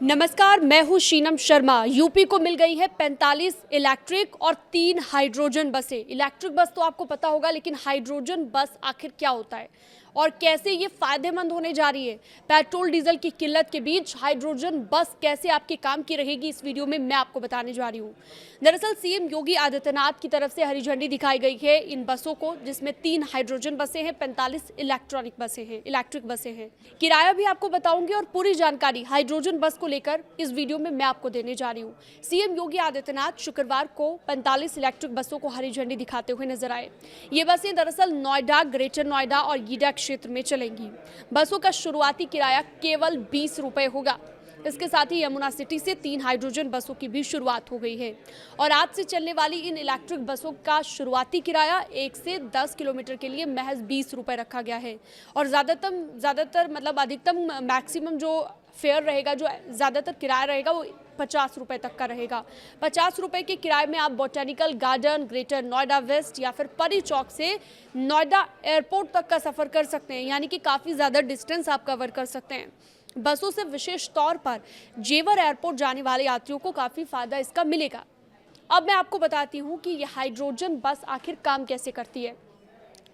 नमस्कार, मैं हूं शीनम शर्मा। यूपी को मिल गई है 45 इलेक्ट्रिक और 3 हाइड्रोजन बसें। इलेक्ट्रिक बस तो आपको पता होगा, लेकिन हाइड्रोजन बस आखिर क्या होता है और कैसे ये फायदेमंद होने जा रही है। पेट्रोल डीजल की किल्लत के बीच हाइड्रोजन बस कैसे आपके काम की रहेगी, इस वीडियो में मैं आपको बताने जा रही हूँ। दरअसल सीएम योगी आदित्यनाथ की तरफ से हरी झंडी दिखाई गई है इन बसों को, जिसमें 3 हाइड्रोजन बसें हैं, 45 इलेक्ट्रिक बसें हैं। किराया भी आपको बताऊंगी और पूरी जानकारी हाइड्रोजन बस को लेकर इस वीडियो में मैं आपको देने जा रही हूँ। सीएम योगी आदित्यनाथ शुक्रवार को 45 इलेक्ट्रिक बसों को हरी झंडी दिखाते हुए नजर आए। ये बसें दरअसल नोएडा, ग्रेटर नोएडा और गीडा क्षेत्र में चलेंगी। बसों का शुरुआती किराया केवल 20 रुपए होगा। इसके साथ ही यमुना सिटी से 3 हाइड्रोजन बसों की भी शुरुआत हो गई है और आज से चलने वाली इन इलेक्ट्रिक बसों का शुरुआती किराया 1 से 10 किलोमीटर के लिए महज 20 रुपए रखा गया है और ज़्यादातर मतलब अधिकतम मैक्सिमम जो फेयर रहेगा, जो ज़्यादातर किराया रहेगा, वो 50 रुपए तक का रहेगा। 50 रुपए के किराए में आप botanical garden, greater Noida west या फिर परी चौक से नोएडा एयरपोर्ट तक का सफ़र कर सकते हैं, यानी कि काफ़ी ज़्यादा डिस्टेंस आप कवर कर सकते हैं। बसों से विशेष तौर पर जेवर एयरपोर्ट जाने वाले यात्रियों को काफ़ी फ़ायदा इसका मिलेगा। अब मैं आपको बताती हूँ कि ये हाइड्रोजन बस आखिर काम कैसे करती है,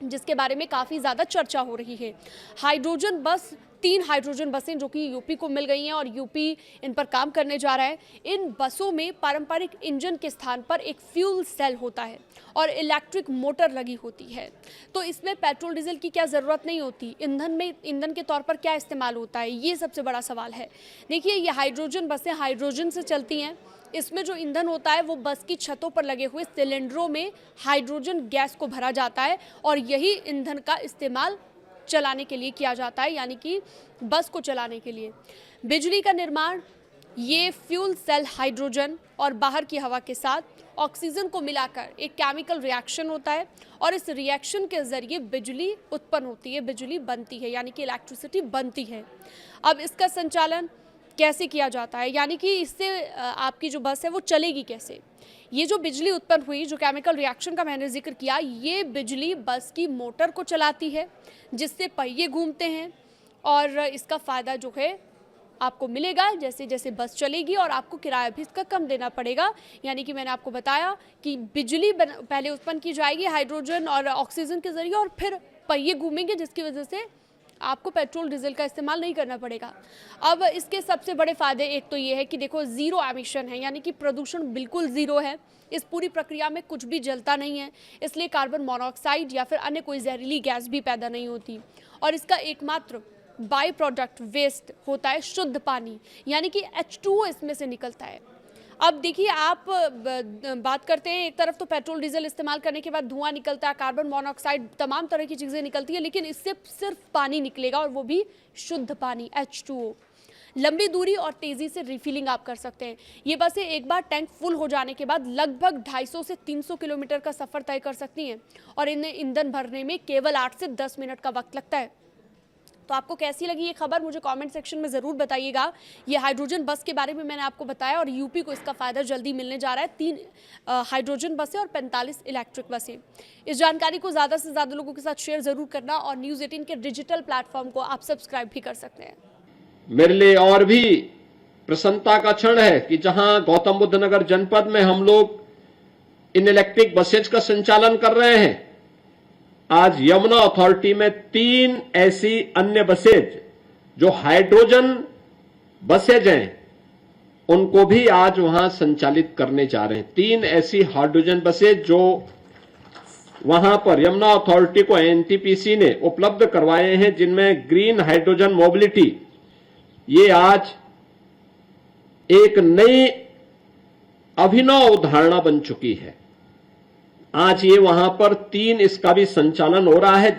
जिसके बारे में काफ़ी ज़्यादा चर्चा हो रही है। हाइड्रोजन बस 3 हाइड्रोजन बसें जो कि यूपी को मिल गई हैं और यूपी इन पर काम करने जा रहा है। इन बसों में पारंपरिक इंजन के स्थान पर एक फ्यूल सेल होता है और इलेक्ट्रिक मोटर लगी होती है। तो इसमें पेट्रोल डीजल की क्या ज़रूरत नहीं होती। ईंधन के तौर पर क्या इस्तेमाल होता है, ये सबसे बड़ा सवाल है। देखिए, ये हाइड्रोजन बसें हाइड्रोजन से चलती हैं। इसमें जो ईंधन होता है वो बस की छतों पर लगे हुए सिलेंडरों में हाइड्रोजन गैस को भरा जाता है और यही ईंधन का इस्तेमाल चलाने के लिए किया जाता है, यानी कि बस को चलाने के लिए। बिजली का निर्माण ये फ्यूल सेल हाइड्रोजन और बाहर की हवा के साथ ऑक्सीजन को मिलाकर एक केमिकल रिएक्शन होता है और इस रिएक्शन के ज़रिए बिजली उत्पन्न होती है, बिजली बनती है, यानी कि इलेक्ट्रिसिटी बनती है। अब इसका संचालन कैसे किया जाता है, यानी कि इससे आपकी जो बस है वो चलेगी कैसे। ये जो बिजली उत्पन्न हुई, जो केमिकल रिएक्शन का मैंने जिक्र किया, ये बिजली बस की मोटर को चलाती है, जिससे पहिए घूमते हैं और इसका फ़ायदा जो है आपको मिलेगा जैसे जैसे बस चलेगी और आपको किराया भी इसका कम देना पड़ेगा। यानी कि मैंने आपको बताया कि बिजली पहले उत्पन्न की जाएगी हाइड्रोजन और ऑक्सीजन के ज़रिए और फिर पहिए घूमेंगे, जिसकी वजह से आपको पेट्रोल डीजल का इस्तेमाल नहीं करना पड़ेगा। अब इसके सबसे बड़े फ़ायदे एक तो ये है कि देखो, ज़ीरो एमिशन है, यानी कि प्रदूषण बिल्कुल ज़ीरो है। इस पूरी प्रक्रिया में कुछ भी जलता नहीं है, इसलिए कार्बन मोनोऑक्साइड या फिर अन्य कोई जहरीली गैस भी पैदा नहीं होती। और इसका एकमात्र बाई प्रोडक्ट वेस्ट होता है शुद्ध पानी, यानी कि H2O इसमें से निकलता है। अब देखिए, आप बात करते हैं, एक तरफ तो पेट्रोल डीजल इस्तेमाल करने के बाद धुआं निकलता है, कार्बन मोनोऑक्साइड, तमाम तरह की चीज़ें निकलती है, लेकिन इससे सिर्फ पानी निकलेगा और वो भी शुद्ध पानी, H2O। लंबी दूरी और तेज़ी से रिफिलिंग आप कर सकते हैं। ये बसें एक बार टैंक फुल हो जाने के बाद लगभग 250 से 300 किलोमीटर का सफ़र तय कर सकती हैं और इन्हें ईंधन भरने में केवल 8 से 10 मिनट का वक्त लगता है। तो आपको कैसी लगी ये खबर, मुझे कमेंट सेक्शन में ज़रूर बताइएगा। ये हाइड्रोजन बस के बारे में मैंने आपको बताया और यूपी को इसका फ़ायदा जल्दी मिलने जा रहा है। 3 हाइड्रोजन बसें और 45 इलेक्ट्रिक बसें। इस जानकारी को ज़्यादा से ज़्यादा लोगों के साथ शेयर ज़रूर करना और न्यूज़ 18 के डिजिटल प्लेटफॉर्म को आप सब्सक्राइब भी कर सकते हैं। मेरे लिए और भी प्रसन्नता का क्षण है कि जहां गौतम बुद्ध नगर जनपद में हम लोग इन इलेक्ट्रिक बसेज का संचालन कर रहे हैं, आज यमुना अथॉरिटी में 3 ऐसी अन्य बसेज जो हाइड्रोजन बसेज हैं, उनको भी आज वहां संचालित करने जा रहे हैं। 3 ऐसी हाइड्रोजन बसेज जो वहां पर यमुना अथॉरिटी को एनटीपीसी ने उपलब्ध करवाए हैं, जिनमें ग्रीन हाइड्रोजन मोबिलिटी ये आज एक नई अभिनव अवधारणा बन चुकी है। आज ये वहां पर 3 इसका भी संचालन हो रहा है।